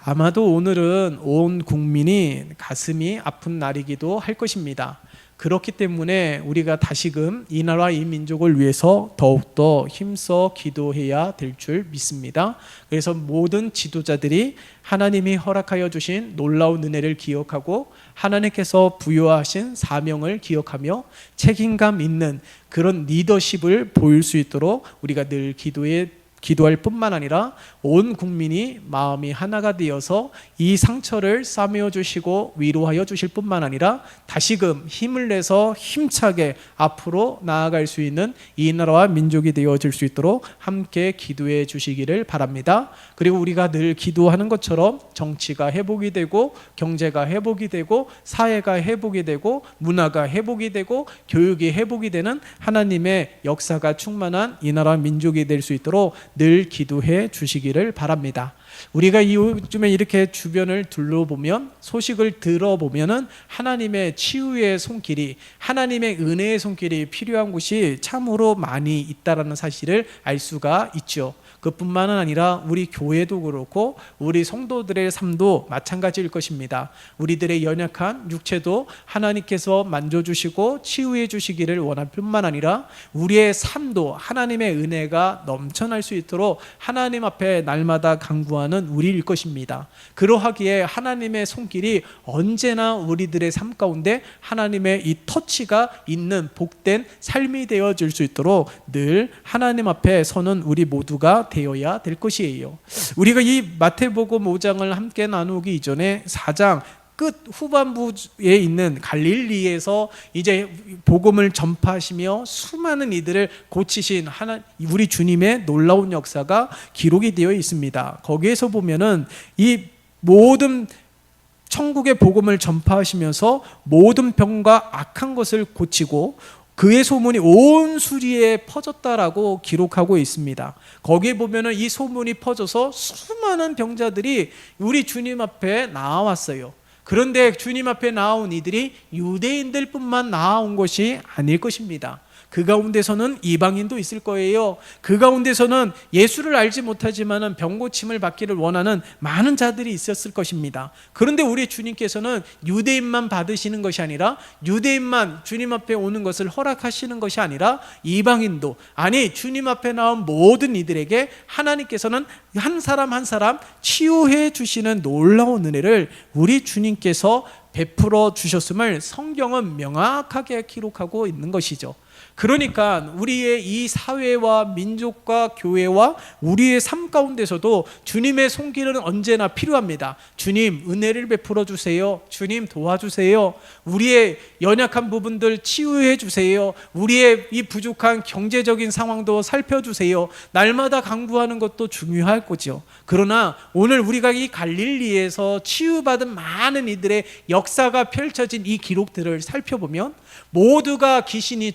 아마도 오늘은 온 국민이 가슴이 아픈 날이기도 할 것입니다. 그렇기 때문에 우리가 다시금 이 나라 이 민족을 위해서 더욱더 힘써 기도해야 될 줄 믿습니다. 그래서 모든 지도자들이 하나님이 허락하여 주신 놀라운 은혜를 기억하고 하나님께서 부여하신 사명을 기억하며 책임감 있는 그런 리더십을 보일 수 있도록 우리가 늘 기도할 뿐만 아니라 온 국민이 마음이 하나가 되어서 이 상처를 싸매어 주시고 위로하여 주실 뿐만 아니라 다시금 힘을 내서 힘차게 앞으로 나아갈 수 있는 이 나라와 민족이 되어질 수 있도록 함께 기도해 주시기를 바랍니다. 그리고 우리가 늘 기도하는 것처럼 정치가 회복이 되고 경제가 회복이 되고 사회가 회복이 되고 문화가 회복이 되고 교육이 회복이 되는 하나님의 역사가 충만한 이 나라 민족이 될 수 있도록 늘 기도해 주시기를 바랍니다. 우리가 요즘에 이렇게 주변을 둘러보면 소식을 들어보면은 하나님의 치유의 손길이 하나님의 은혜의 손길이 필요한 곳이 참으로 많이 있다라는 사실을 알 수가 있죠. 그뿐만은 아니라 우리 교회도 그렇고 우리 성도들의 삶도 마찬가지일 것입니다. 우리들의 연약한 육체도 하나님께서 만져주시고 치유해 주시기를 원할 뿐만 아니라 우리의 삶도 하나님의 은혜가 넘쳐날 수 있도록 하나님 앞에 날마다 간구하는 우리일 것입니다. 그러하기에 하나님의 손길이 언제나 우리들의 삶 가운데 하나님의 이 터치가 있는 복된 삶이 되어질 수 있도록 늘 하나님 앞에 서는 우리 모두가 되어야 될 것이에요. 우리가 이 마태복음 5장을 함께 나누기 이전에 4장 끝 후반부에 있는 갈릴리에서 이제 복음을 전파하시며 수많은 이들을 고치신 우리 주님의 놀라운 역사가 기록이 되어 있습니다. 거기에서 보면은 이 모든 천국의 복음을 전파하시면서 모든 병과 악한 것을 고치고 그의 소문이 온 수리에 퍼졌다라고 기록하고 있습니다. 거기에 보면은 이 소문이 퍼져서 수많은 병자들이 우리 주님 앞에 나왔어요. 그런데 주님 앞에 나온 이들이 유대인들뿐만 나온 것이 아닐 것입니다. 그 가운데서는 이방인도 있을 거예요. 그 가운데서는 예수를 알지 못하지만 병고침을 받기를 원하는 많은 자들이 있었을 것입니다. 그런데 우리 주님께서는 유대인만 받으시는 것이 아니라 유대인만 주님 앞에 오는 것을 허락하시는 것이 아니라 이방인도, 아니 주님 앞에 나온 모든 이들에게 하나님께서는 한 사람 한 사람 치유해 주시는 놀라운 은혜를 우리 주님께서 베풀어 주셨음을 성경은 명확하게 기록하고 있는 것이죠. 그러니까 우리의 이 사회와 민족과 교회와 우리의 삶 가운데서도 주님의 손길은 언제나 필요합니다. 주님 은혜를 베풀어 주세요. 주님 도와주세요. 우리의 연약한 부분들 치유해 주세요. 우리의 이 부족한 경제적인 상황도 살펴주세요. 날마다 간구하는 것도 중요할 거죠. 그러나 오늘 우리가 이 갈릴리에서 치유받은 많은 이들의 역사가 펼쳐진 이 기록들을 살펴보면 모두가 귀신이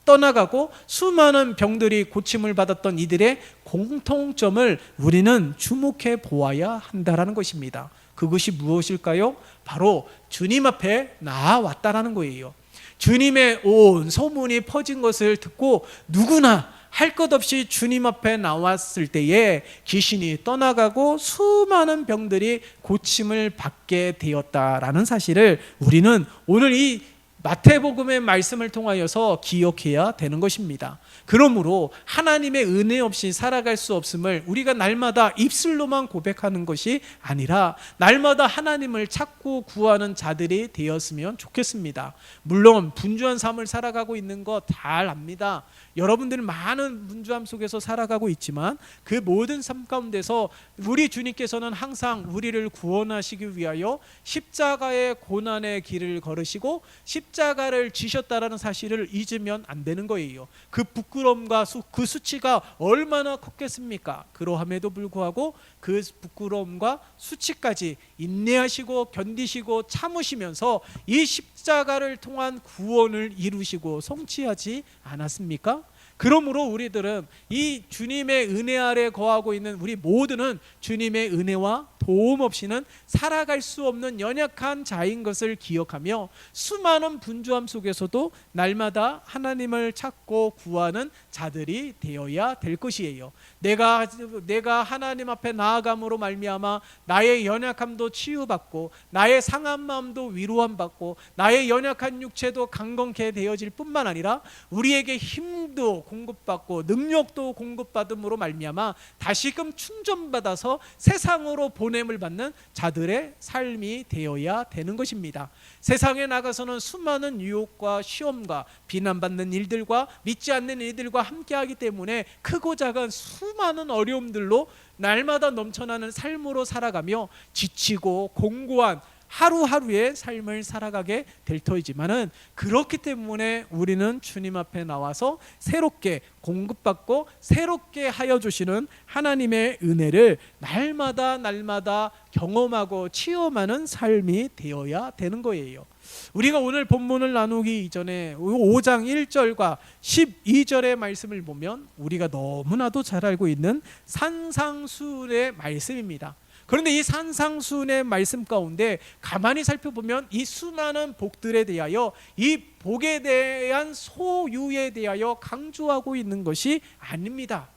떠나가고 수많은 병들이 고침을 받았던 이들의 공통점을 우리는 주목해 보아야 한다라는 것입니다. 그것이 무엇일까요? 바로 주님 앞에 나아왔다라는 거예요. 주님의 온 소문이 퍼진 것을 듣고 누구나 할 것 없이 주님 앞에 나왔을 때에 귀신이 떠나가고 수많은 병들이 고침을 받게 되었다라는 사실을 우리는 오늘 이 마태복음의 말씀을 통하여서 기억해야 되는 것입니다. 그러므로 하나님의 은혜 없이 살아갈 수 없음을 우리가 날마다 입술로만 고백하는 것이 아니라 날마다 하나님을 찾고 구하는 자들이 되었으면 좋겠습니다. 물론 분주한 삶을 살아가고 있는 거 잘 압니다. 여러분들은 많은 분주함 속에서 살아가고 있지만 그 모든 삶 가운데서 우리 주님께서는 항상 우리를 구원하시기 위하여 십자가의 고난의 길을 걸으시고 십자가를 지셨다라는 사실을 잊으면 안 되는 거예요. 그 부끄러움과 그 수치가 얼마나 컸겠습니까? 그러함에도 불구하고 그 부끄러움과 수치까지 인내하시고 견디시고 참으시면서 이 십자가를 통한 구원을 이루시고 성취하지 않았습니까? 그러므로 우리들은 이 주님의 은혜 아래 거하고 있는 우리 모두는 주님의 은혜와 도움 없이는 살아갈 수 없는 연약한 자인 것을 기억하며 수많은 분주함 속에서도 날마다 하나님을 찾고 구하는 자들이 되어야 될 것이에요. 내가 하나님 앞에 나아감으로 말미암아 나의 연약함도 치유받고 나의 상한 마음도 위로함 받고 나의 연약한 육체도 강건케 되어질 뿐만 아니라 우리에게 힘도 공급받고 능력도 공급받음으로 말미암아 다시금 충전받아서 세상으로 보냄을 받는 자들의 삶이 되어야 되는 것입니다. 세상에 나가서는 수많은 유혹과 시험과 비난받는 일들과 믿지 않는 일들과 함께하기 때문에 크고 작은 수많은 어려움들로 날마다 넘쳐나는 삶으로 살아가며 지치고 공고한 하루하루의 삶을 살아가게 될 터이지만은 그렇기 때문에 우리는 주님 앞에 나와서 새롭게 공급받고 새롭게 하여 주시는 하나님의 은혜를 날마다 경험하고 체험하는 삶이 되어야 되는 거예요. 우리가 오늘 본문을 나누기 이전에 5장 1절과 12절의 말씀을 보면 우리가 너무나도 잘 알고 있는 산상수훈의 말씀입니다. 그런데 이 산상수훈의 말씀 가운데 가만히 살펴보면 이 수많은 복들에 대하여 이 복에 대한 소유에 대하여 강조하고 있는 것이 아닙니다.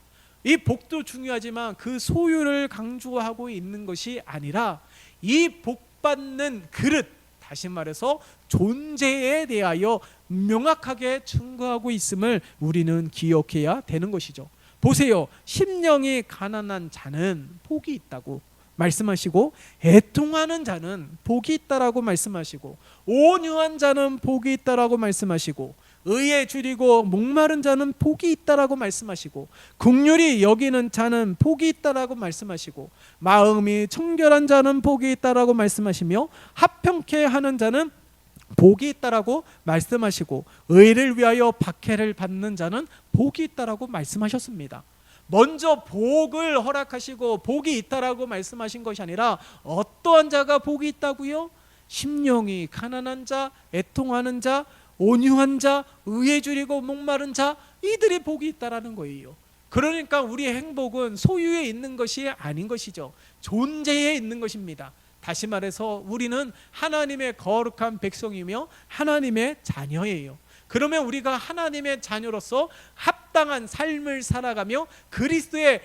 이 복도 중요하지만 그 소유를 강조하고 있는 것이 아니라 이 복받는 그릇, 다시 말해서 존재에 대하여 명확하게 증거하고 있음을 우리는 기억해야 되는 것이죠. 보세요. 심령이 가난한 자는 복이 있다고 말씀하시고 애통하는 자는 복이 있다라고 말씀하시고 온유한 자는 복이 있다라고 말씀하시고 의에 줄이고 목마른 자는 복이 있다라고 말씀하시고 긍휼히 여기는 자는 복이 있다라고 말씀하시고 마음이 청결한 자는 복이 있다라고 말씀하시며 합평케 하는 자는 복이 있다라고 말씀하시고 의를 위하여 박해를 받는 자는 복이 있다라고 말씀하셨습니다. 먼저 복을 허락하시고 복이 있다라고 말씀하신 것이 아니라 어떠한 자가 복이 있다고요? 심령이 가난한 자, 애통하는 자, 온유한 자, 의에 줄이고 목마른 자, 이들이 복이 있다라는 거예요. 그러니까 우리의 행복은 소유에 있는 것이 아닌 것이죠. 존재에 있는 것입니다. 다시 말해서 우리는 하나님의 거룩한 백성이며 하나님의 자녀예요. 그러면 우리가 하나님의 자녀로서 합당한 삶을 살아가며 그리스도의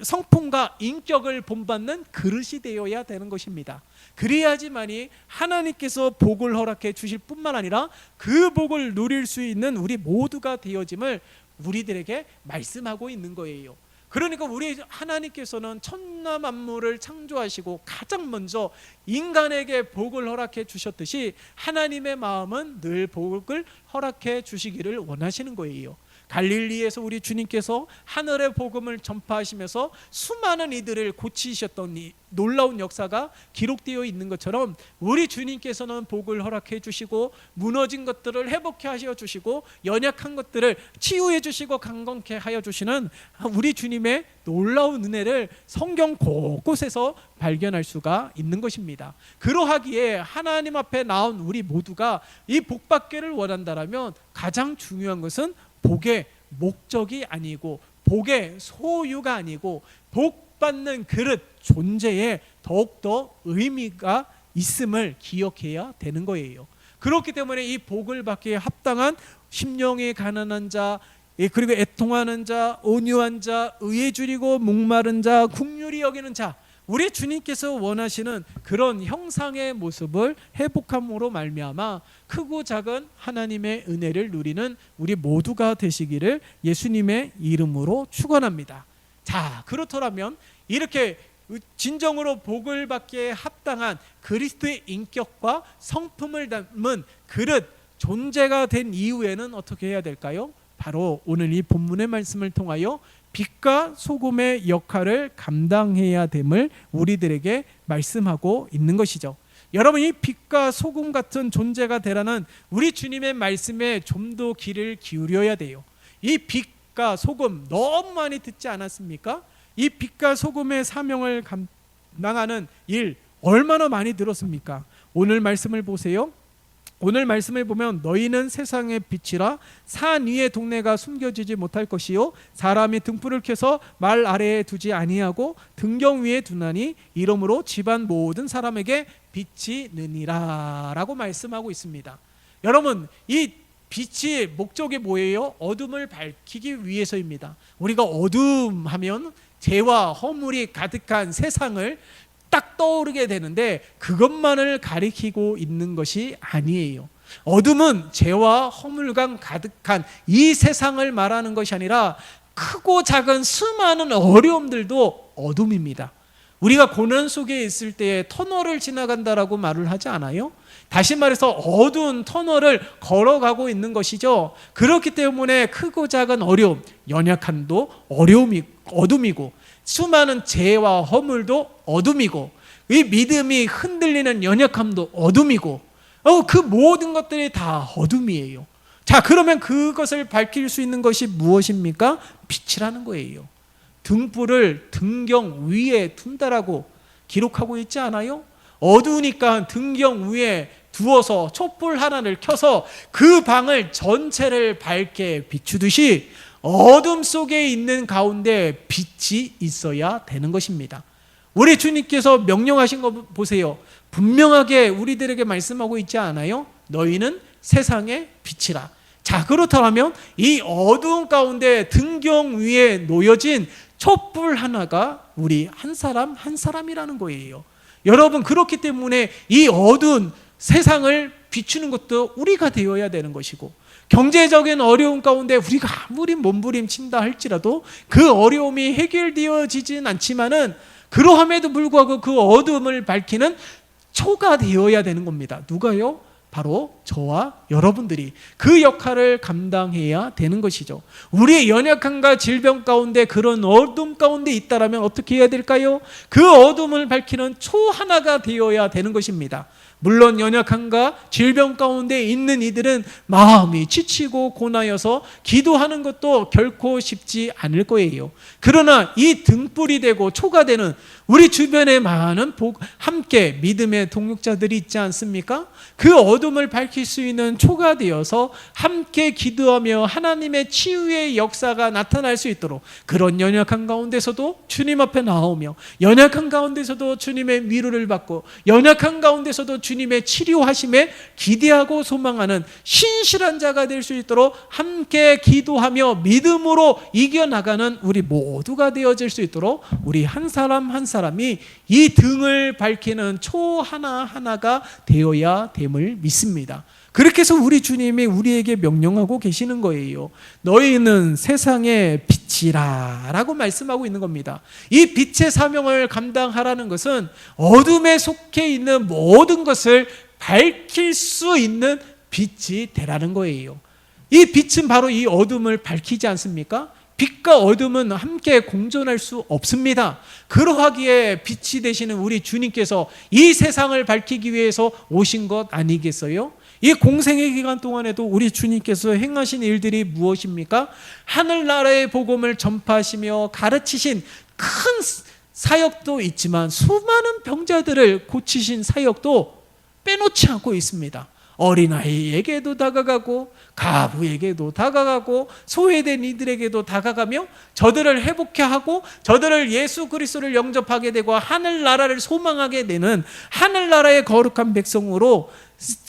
성품과 인격을 본받는 그릇이 되어야 되는 것입니다. 그래야지만이 하나님께서 복을 허락해 주실 뿐만 아니라 그 복을 누릴 수 있는 우리 모두가 되어짐을 우리들에게 말씀하고 있는 거예요. 그러니까 우리 하나님께서는 천하 만물을 창조하시고 가장 먼저 인간에게 복을 허락해 주셨듯이 하나님의 마음은 늘 복을 허락해 주시기를 원하시는 거예요. 갈릴리에서 우리 주님께서 하늘의 복음을 전파하시면서 수많은 이들을 고치셨던 이 놀라운 역사가 기록되어 있는 것처럼 우리 주님께서는 복을 허락해 주시고 무너진 것들을 회복해 하여 주시고 연약한 것들을 치유해 주시고 강건케 하여 주시는 우리 주님의 놀라운 은혜를 성경 곳곳에서 발견할 수가 있는 것입니다. 그러하기에 하나님 앞에 나온 우리 모두가 이 복받기를 원한다면 가장 중요한 것은 복의 목적이 아니고 복의 소유가 아니고 복받는 그릇 존재에 더욱더 의미가 있음을 기억해야 되는 거예요. 그렇기 때문에 이 복을 받기에 합당한 심령이 가난한 자, 그리고 애통하는 자, 온유한 자, 의에 줄이고 목마른 자, 긍휼히 여기는 자, 우리 주님께서 원하시는 그런 형상의 모습을 회복함으로 말미암아 크고 작은 하나님의 은혜를 누리는 우리 모두가 되시기를 예수님의 이름으로 축원합니다. 자, 그렇더라면 이렇게 진정으로 복을 받기에 합당한 그리스도의 인격과 성품을 담은 그릇 존재가 된 이후에는 어떻게 해야 될까요? 바로 오늘 이 본문의 말씀을 통하여 빛과 소금의 역할을 감당해야 됨을 우리들에게 말씀하고 있는 것이죠. 여러분, 이 빛과 소금 같은 존재가 되라는 우리 주님의 말씀에 좀 더 귀를 기울여야 돼요. 이 빛과 소금 너무 많이 듣지 않았습니까? 이 빛과 소금의 사명을 감당하는 일 얼마나 많이 들었습니까? 오늘 말씀을 보세요. 오늘 말씀을 보면 너희는 세상의 빛이라 산 위의 동네가 숨겨지지 못할 것이요 사람이 등불을 켜서 말 아래에 두지 아니하고 등경 위에 두나니 이러므로 집안 모든 사람에게 빛이 느니라 라고 말씀하고 있습니다. 여러분, 이 빛이 목적이 뭐예요? 어둠을 밝히기 위해서입니다. 우리가 어둠 하면 죄와 허물이 가득한 세상을 딱 떠오르게 되는데 그것만을 가리키고 있는 것이 아니에요. 어둠은 죄와 허물감 가득한 이 세상을 말하는 것이 아니라 크고 작은 수많은 어려움들도 어둠입니다. 우리가 고난 속에 있을 때에 터널을 지나간다라고 말을 하지 않아요? 다시 말해서 어두운 터널을 걸어가고 있는 것이죠. 그렇기 때문에 크고 작은 어려움, 연약함도 어둠이고 수많은 죄와 허물도 어둠이고 이 믿음이 흔들리는 연약함도 어둠이고 그 모든 것들이 다 어둠이에요. 자, 그러면 그것을 밝힐 수 있는 것이 무엇입니까? 빛이라는 거예요. 등불을 등경 위에 둔다라고 기록하고 있지 않아요? 어두우니까 등경 위에 두어서 촛불 하나를 켜서 그 방을 전체를 밝게 비추듯이 어둠 속에 있는 가운데 빛이 있어야 되는 것입니다. 우리 주님께서 명령하신 거 보세요. 분명하게 우리들에게 말씀하고 있지 않아요? 너희는 세상의 빛이라. 자, 그렇다면 이 어두운 가운데 등경 위에 놓여진 촛불 하나가 우리 한 사람 한 사람이라는 거예요. 여러분, 그렇기 때문에 이 어두운 세상을 비추는 것도 우리가 되어야 되는 것이고, 경제적인 어려움 가운데 우리가 아무리 몸부림친다 할지라도 그 어려움이 해결되어지진 않지만은 그러함에도 불구하고 그 어둠을 밝히는 초가 되어야 되는 겁니다. 누가요? 바로 저와 여러분들이 그 역할을 감당해야 되는 것이죠. 우리의 연약함과 질병 가운데 그런 어둠 가운데 있다라면 어떻게 해야 될까요? 그 어둠을 밝히는 초 하나가 되어야 되는 것입니다. 물론 연약함과 질병 가운데 있는 이들은 마음이 지치고 고나여서 기도하는 것도 결코 쉽지 않을 거예요. 그러나 이 등불이 되고 초가 되는 우리 주변에 많은 함께 믿음의 동역자들이 있지 않습니까? 그 어둠을 밝힐 수 있는 초가 되어서 함께 기도하며 하나님의 치유의 역사가 나타날 수 있도록, 그런 연약한 가운데서도 주님 앞에 나오며, 연약한 가운데서도 주님의 위로를 받고, 연약한 가운데서도 주님의 치료하심에 기대하고 소망하는 신실한 자가 될 수 있도록 함께 기도하며 믿음으로 이겨나가는 우리 모두가 되어질 수 있도록 우리 한 사람 한 사람이 이 등을 밝히는 초 하나하나가 되어야 됨을 믿습니다. 그렇게 해서 우리 주님이 우리에게 명령하고 계시는 거예요. 너희는 세상의 빛이라 라고 말씀하고 있는 겁니다. 이 빛의 사명을 감당하라는 것은 어둠에 속해 있는 모든 것을 밝힐 수 있는 빛이 되라는 거예요. 이 빛은 바로 이 어둠을 밝히지 않습니까? 빛과 어둠은 함께 공존할 수 없습니다. 그러하기에 빛이 되시는 우리 주님께서 이 세상을 밝히기 위해서 오신 것 아니겠어요? 이 공생의 기간 동안에도 우리 주님께서 행하신 일들이 무엇입니까? 하늘나라의 복음을 전파하시며 가르치신 큰 사역도 있지만 수많은 병자들을 고치신 사역도 빼놓지 않고 있습니다. 어린아이에게도 다가가고 가부에게도 다가가고 소외된 이들에게도 다가가며 저들을 회복케 하고 저들을 예수 그리스도를 영접하게 되고 하늘나라를 소망하게 되는 하늘나라의 거룩한 백성으로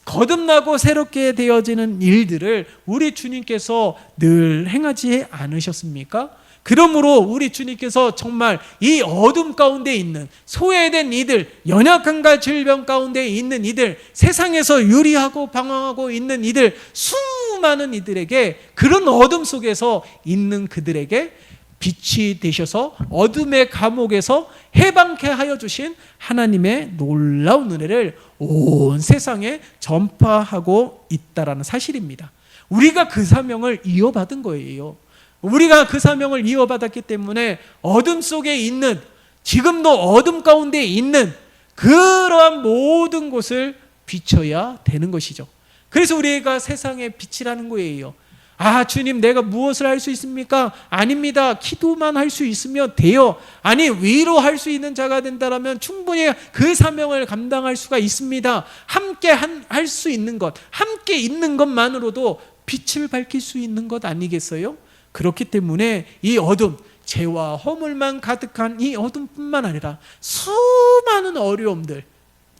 거듭나고 새롭게 되어지는 일들을 우리 주님께서 늘 행하지 않으셨습니까? 그러므로 우리 주님께서 정말 이 어둠 가운데 있는 소외된 이들, 연약함과 질병 가운데 있는 이들, 세상에서 유리하고 방황하고 있는 이들, 수많은 이들에게, 그런 어둠 속에서 있는 그들에게 빛이 되셔서 어둠의 감옥에서 해방케 하여 주신 하나님의 놀라운 은혜를 온 세상에 전파하고 있다라는 사실입니다. 우리가 그 사명을 이어받은 거예요. 우리가 그 사명을 이어받았기 때문에 어둠 속에 있는, 지금도 어둠 가운데 있는 그러한 모든 곳을 비춰야 되는 것이죠. 그래서 우리가 세상의 빛이라는 거예요. 아, 주님, 내가 무엇을 할 수 있습니까? 아닙니다. 기도만 할 수 있으면 돼요. 아니, 위로할 수 있는 자가 된다면 충분히 그 사명을 감당할 수가 있습니다. 함께 할 수 있는 것, 함께 있는 것만으로도 빛을 밝힐 수 있는 것 아니겠어요? 그렇기 때문에 이 어둠, 죄와 허물만 가득한 이 어둠뿐만 아니라 수많은 어려움들,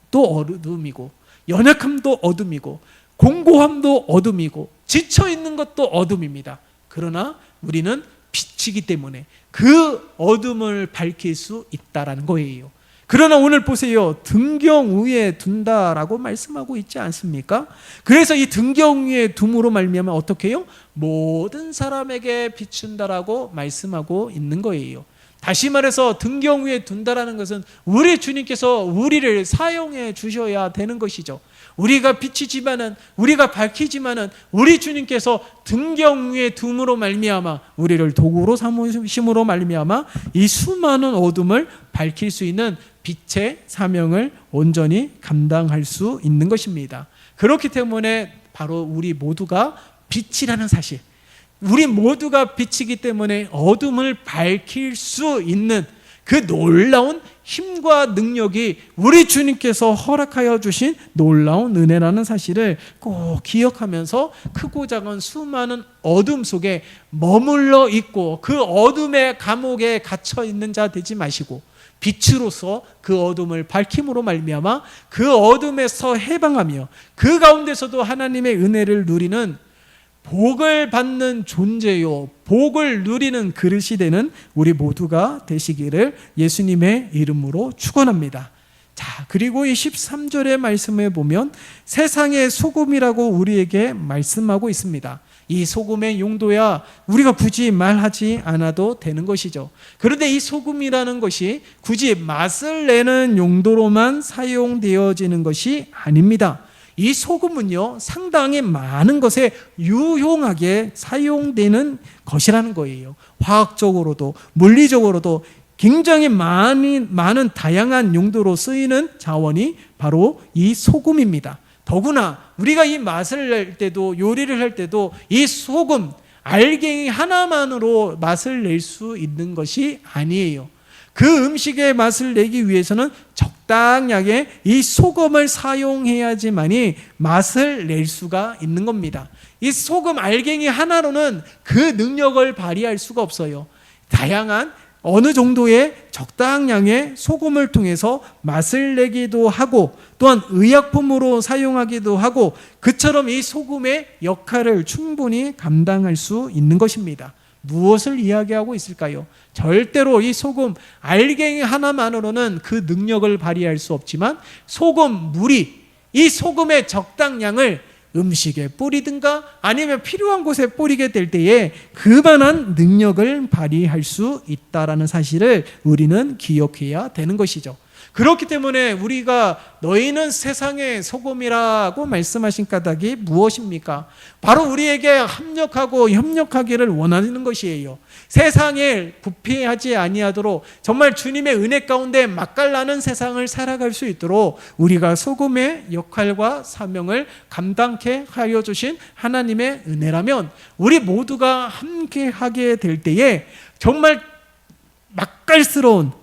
또 어둠이고, 연약함도 어둠이고, 공고함도 어둠이고, 지쳐있는 것도 어둠입니다. 그러나 우리는 빛이기 때문에 그 어둠을 밝힐 수 있다라는 거예요. 그러나 오늘 보세요. 등경 위에 둔다라고 말씀하고 있지 않습니까? 그래서 이 등경 위에 둠으로 말미암아 어떻게 해요? 모든 사람에게 비춘다라고 말씀하고 있는 거예요. 다시 말해서 등경 위에 둔다라는 것은 우리 주님께서 우리를 사용해 주셔야 되는 것이죠. 우리가 빛이지만은, 우리가 밝히지만은 우리 주님께서 등경 위에 둠으로 말미암아 우리를 도구로 삼으심으로 말미암아 이 수많은 어둠을 밝힐 수 있는 빛의 사명을 온전히 감당할 수 있는 것입니다. 그렇기 때문에 바로 우리 모두가 빛이라는 사실, 우리 모두가 빛이기 때문에 어둠을 밝힐 수 있는 그 놀라운 힘과 능력이 우리 주님께서 허락하여 주신 놀라운 은혜라는 사실을 꼭 기억하면서 크고 작은 수많은 어둠 속에 머물러 있고 그 어둠의 감옥에 갇혀 있는 자 되지 마시고 빛으로서 그 어둠을 밝힘으로 말미암아 그 어둠에서 해방하며 그 가운데서도 하나님의 은혜를 누리는 복을 받는 존재요, 복을 누리는 그릇이 되는 우리 모두가 되시기를 예수님의 이름으로 축원합니다. 자, 그리고 이 13절의 말씀에 보면 세상의 소금이라고 우리에게 말씀하고 있습니다. 이 소금의 용도야 우리가 굳이 말하지 않아도 되는 것이죠. 그런데 이 소금이라는 것이 굳이 맛을 내는 용도로만 사용되어지는 것이 아닙니다. 이 소금은요, 상당히 많은 것에 유용하게 사용되는 것이라는 거예요. 화학적으로도 물리적으로도 굉장히 많은 다양한 용도로 쓰이는 자원이 바로 이 소금입니다. 더구나 우리가 이 맛을 낼 때도, 요리를 할 때도 이 소금, 알갱이 하나만으로 맛을 낼 수 있는 것이 아니에요. 그 음식의 맛을 내기 위해서는 적당하게 이 소금을 사용해야지만이 맛을 낼 수가 있는 겁니다. 이 소금 알갱이 하나로는 그 능력을 발휘할 수가 없어요. 다양한 어느 정도의 적당량의 소금을 통해서 맛을 내기도 하고 또한 의약품으로 사용하기도 하고 그처럼 이 소금의 역할을 충분히 감당할 수 있는 것입니다. 무엇을 이야기하고 있을까요? 절대로 이 소금 알갱이 하나만으로는 그 능력을 발휘할 수 없지만 소금 물이 이 소금의 적당량을 음식에 뿌리든가 아니면 필요한 곳에 뿌리게 될 때에 그만한 능력을 발휘할 수 있다라는 사실을 우리는 기억해야 되는 것이죠. 그렇기 때문에 우리가 너희는 세상의 소금이라고 말씀하신 까닭이 무엇입니까? 바로 우리에게 합력하고 협력하기를 원하는 것이에요. 세상에 부패하지 아니하도록 정말 주님의 은혜 가운데 맛깔나는 세상을 살아갈 수 있도록 우리가 소금의 역할과 사명을 감당케 하여 주신 하나님의 은혜라면 우리 모두가 함께 하게 될 때에 정말 맛깔스러운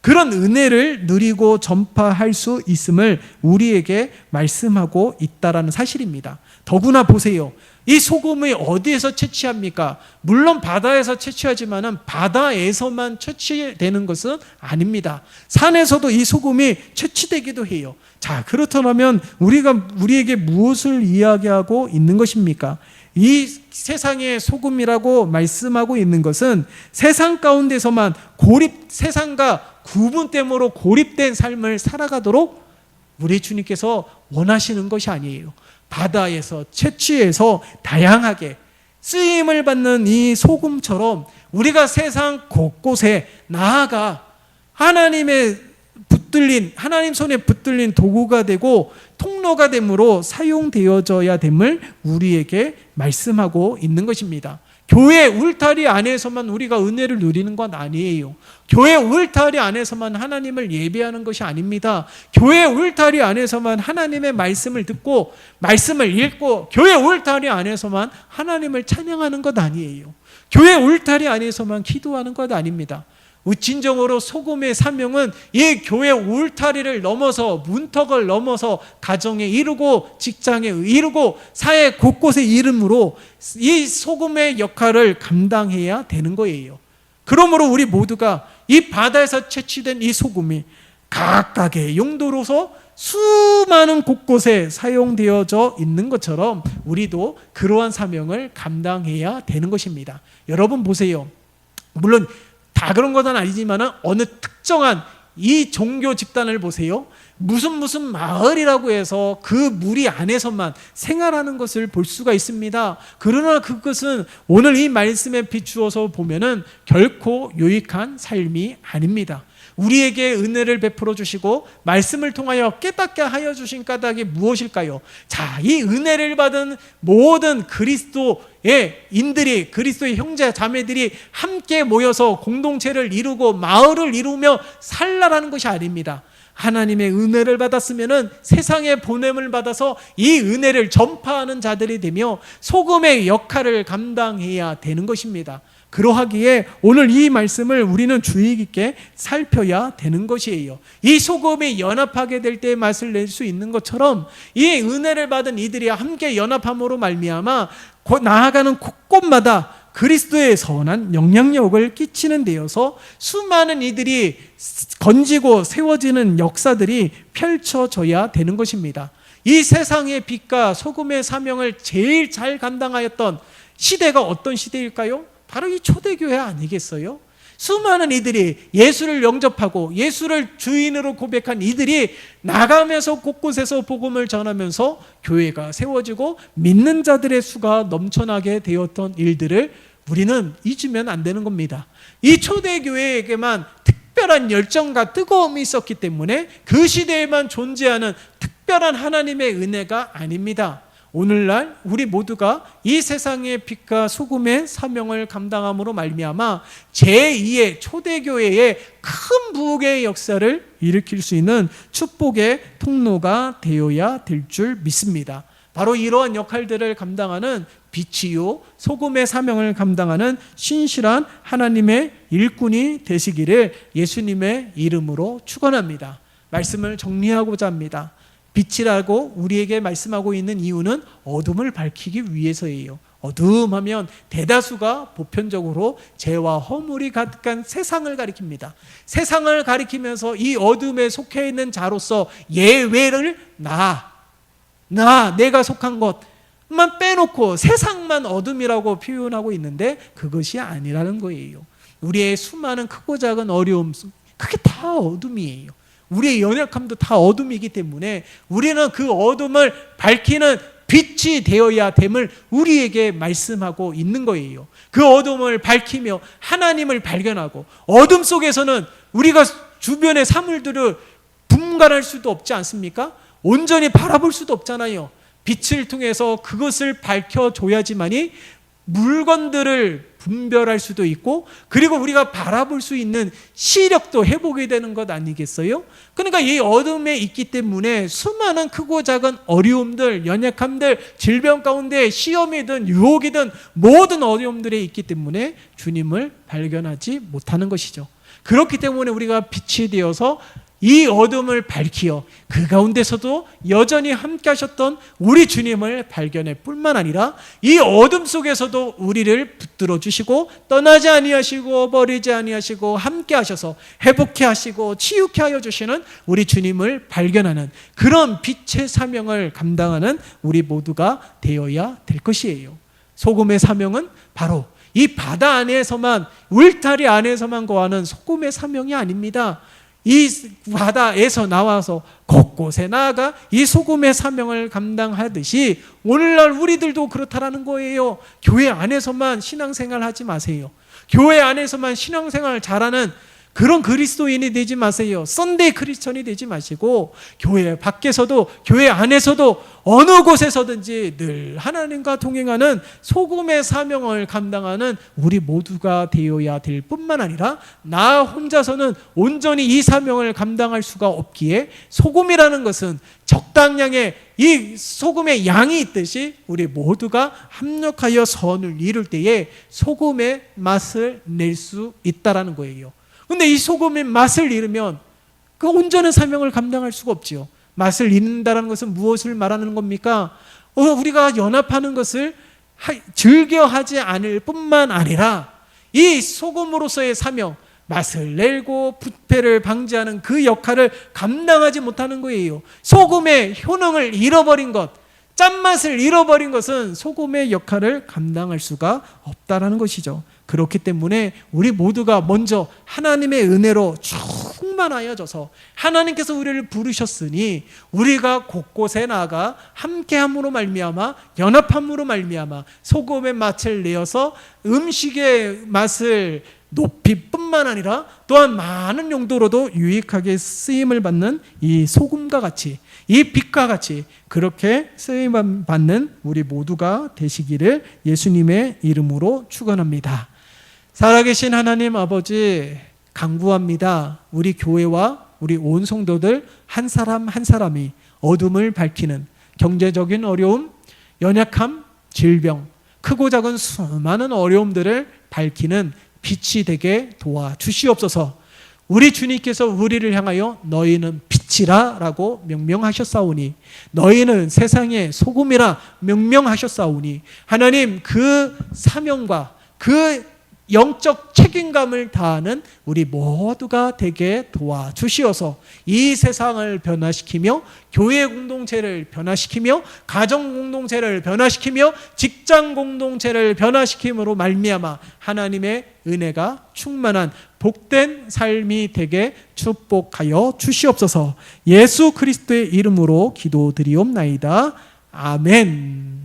그런 은혜를 누리고 전파할 수 있음을 우리에게 말씀하고 있다라는 사실입니다. 더구나 보세요. 이 소금이 어디에서 채취합니까? 물론 바다에서 채취하지만 바다에서만 채취되는 것은 아닙니다. 산에서도 이 소금이 채취되기도 해요. 자, 그렇다면 우리에게 무엇을 이야기하고 있는 것입니까? 이 세상의 소금이라고 말씀하고 있는 것은 세상 가운데서만 세상과 구분됨으로 고립된 삶을 살아가도록 우리 주님께서 원하시는 것이 아니에요. 바다에서 채취해서 다양하게 쓰임을 받는 이 소금처럼 우리가 세상 곳곳에 나아가 하나님 손에 붙들린 도구가 되고 통로가 됨으로 사용되어져야 됨을 우리에게 말씀하고 있는 것입니다. 교회 울타리 안에서만 우리가 은혜를 누리는 건 아니에요. 교회 울타리 안에서만 하나님을 예배하는 것이 아닙니다. 교회 울타리 안에서만 하나님의 말씀을 듣고 말씀을 읽고 교회 울타리 안에서만 하나님을 찬양하는 것 아니에요. 교회 울타리 안에서만 기도하는 것 아닙니다. 진정으로 소금의 사명은 이 교회 울타리를 넘어서 문턱을 넘어서 가정에 이르고 직장에 이르고 사회 곳곳에 이름으로 이 소금의 역할을 감당해야 되는 거예요. 그러므로 우리 모두가 이 바다에서 채취된 이 소금이 각각의 용도로서 수많은 곳곳에 사용되어져 있는 것처럼 우리도 그러한 사명을 감당해야 되는 것입니다. 여러분 보세요. 물론 다 그런 것은 아니지만 어느 특정한 이 종교 집단을 보세요. 무슨 마을이라고 해서 그 무리 안에서만 생활하는 것을 볼 수가 있습니다. 그러나 그것은 오늘 이 말씀에 비추어서 보면은 결코 유익한 삶이 아닙니다. 우리에게 은혜를 베풀어 주시고 말씀을 통하여 깨닫게 하여 주신 까닭이 무엇일까요? 자, 이 은혜를 받은 모든 그리스도의 인들이, 그리스도의 형제 자매들이 함께 모여서 공동체를 이루고 마을을 이루며 살라라는 것이 아닙니다. 하나님의 은혜를 받았으면은 세상에 보냄을 받아서 이 은혜를 전파하는 자들이 되며 소금의 역할을 감당해야 되는 것입니다. 그러하기에 오늘 이 말씀을 우리는 주의 깊게 살펴야 되는 것이에요. 이 소금이 연합하게 될 때 맛을 낼 수 있는 것처럼 이 은혜를 받은 이들이 함께 연합함으로 말미암아 나아가는 곳곳마다 그리스도의 선한 영향력을 끼치는 데여서 수많은 이들이 건지고 세워지는 역사들이 펼쳐져야 되는 것입니다. 이 세상의 빛과 소금의 사명을 제일 잘 감당하였던 시대가 어떤 시대일까요? 바로 이 초대교회 아니겠어요? 수많은 이들이 예수를 영접하고 예수를 주인으로 고백한 이들이 나가면서 곳곳에서 복음을 전하면서 교회가 세워지고 믿는 자들의 수가 넘쳐나게 되었던 일들을 우리는 잊으면 안 되는 겁니다. 이 초대교회에게만 특별한 열정과 뜨거움이 있었기 때문에 그 시대에만 존재하는 특별한 하나님의 은혜가 아닙니다. 오늘날 우리 모두가 이 세상의 빛과 소금의 사명을 감당함으로 말미암아 제2의 초대교회의 큰 부흥의 역사를 일으킬 수 있는 축복의 통로가 되어야 될 줄 믿습니다. 바로 이러한 역할들을 감당하는 빛이요 소금의 사명을 감당하는 신실한 하나님의 일꾼이 되시기를 예수님의 이름으로 축원합니다. 말씀을 정리하고자 합니다. 빛이라고 우리에게 말씀하고 있는 이유는 어둠을 밝히기 위해서예요. 어둠하면 대다수가 보편적으로 죄와 허물이 가득한 세상을 가리킵니다. 세상을 가리키면서 이 어둠에 속해 있는 자로서 예외를 내가 속한 것만 빼놓고 세상만 어둠이라고 표현하고 있는데 그것이 아니라는 거예요. 우리의 수많은 크고 작은 어려움, 그게 다 어둠이에요. 우리의 연약함도 다 어둠이기 때문에 우리는 그 어둠을 밝히는 빛이 되어야 됨을 우리에게 말씀하고 있는 거예요. 그 어둠을 밝히며 하나님을 발견하고 어둠 속에서는 우리가 주변의 사물들을 분간할 수도 없지 않습니까? 온전히 바라볼 수도 없잖아요. 빛을 통해서 그것을 밝혀줘야지만이 물건들을 분별할 수도 있고 그리고 우리가 바라볼 수 있는 시력도 회복이 되는 것 아니겠어요? 그러니까 이 어둠에 있기 때문에 수많은 크고 작은 어려움들, 연약함들, 질병 가운데 시험이든 유혹이든 모든 어려움들이 있기 때문에 주님을 발견하지 못하는 것이죠. 그렇기 때문에 우리가 빛이 되어서 이 어둠을 밝히어 그 가운데서도 여전히 함께 하셨던 우리 주님을 발견할 뿐만 아니라 이 어둠 속에서도 우리를 붙들어 주시고 떠나지 아니하시고 버리지 아니하시고 함께 하셔서 회복케 하시고 치유케 하여 주시는 우리 주님을 발견하는 그런 빛의 사명을 감당하는 우리 모두가 되어야 될 것이에요. 소금의 사명은 바로 이 바다 안에서만 울타리 안에서만 거하는 소금의 사명이 아닙니다. 이 바다에서 나와서 곳곳에 나아가 이 소금의 사명을 감당하듯이 오늘날 우리들도 그렇다라는 거예요. 교회 안에서만 신앙생활 하지 마세요. 교회 안에서만 신앙생활 잘하는 그런 그리스도인이 되지 마세요. 썬데이 크리스천이 되지 마시고 교회 밖에서도 교회 안에서도 어느 곳에서든지 늘 하나님과 동행하는 소금의 사명을 감당하는 우리 모두가 되어야 될 뿐만 아니라 나 혼자서는 온전히 이 사명을 감당할 수가 없기에 소금이라는 것은 적당량의 이 소금의 양이 있듯이 우리 모두가 합력하여 선을 이룰 때에 소금의 맛을 낼 수 있다라는 거예요. 근데 이 소금의 맛을 잃으면 그 온전한 사명을 감당할 수가 없지요. 맛을 잃는다는 것은 무엇을 말하는 겁니까? 우리가 연합하는 것을 즐겨하지 않을 뿐만 아니라 이 소금으로서의 사명, 맛을 내고 부패를 방지하는 그 역할을 감당하지 못하는 거예요. 소금의 효능을 잃어버린 것, 짠맛을 잃어버린 것은 소금의 역할을 감당할 수가 없다라는 것이죠. 그렇기 때문에 우리 모두가 먼저 하나님의 은혜로 충만하여져서 하나님께서 우리를 부르셨으니 우리가 곳곳에 나아가 함께함으로 말미암아 연합함으로 말미암아 소금의 맛을 내어서 음식의 맛을 높이 뿐만 아니라 또한 많은 용도로도 유익하게 쓰임을 받는 이 소금과 같이 이 빛과 같이 그렇게 쓰임 받는 우리 모두가 되시기를 예수님의 이름으로 축원합니다. 살아계신 하나님 아버지 간구합니다. 우리 교회와 우리 온 성도들 한 사람 한 사람이 어둠을 밝히는 경제적인 어려움, 연약함, 질병, 크고 작은 수많은 어려움들을 밝히는 빛이 되게 도와주시옵소서. 우리 주님께서 우리를 향하여 너희는 빛이라 라고 명명하셨사오니 너희는 세상의 소금이라 명명하셨사오니 하나님 그 사명과 그 영적 책임감을 다하는 우리 모두가 되게 도와주시어서 이 세상을 변화시키며 교회 공동체를 변화시키며 가정 공동체를 변화시키며 직장 공동체를 변화시킴으로 말미암아 하나님의 은혜가 충만한 복된 삶이 되게 축복하여 주시옵소서. 예수 그리스도의 이름으로 기도드리옵나이다. 아멘.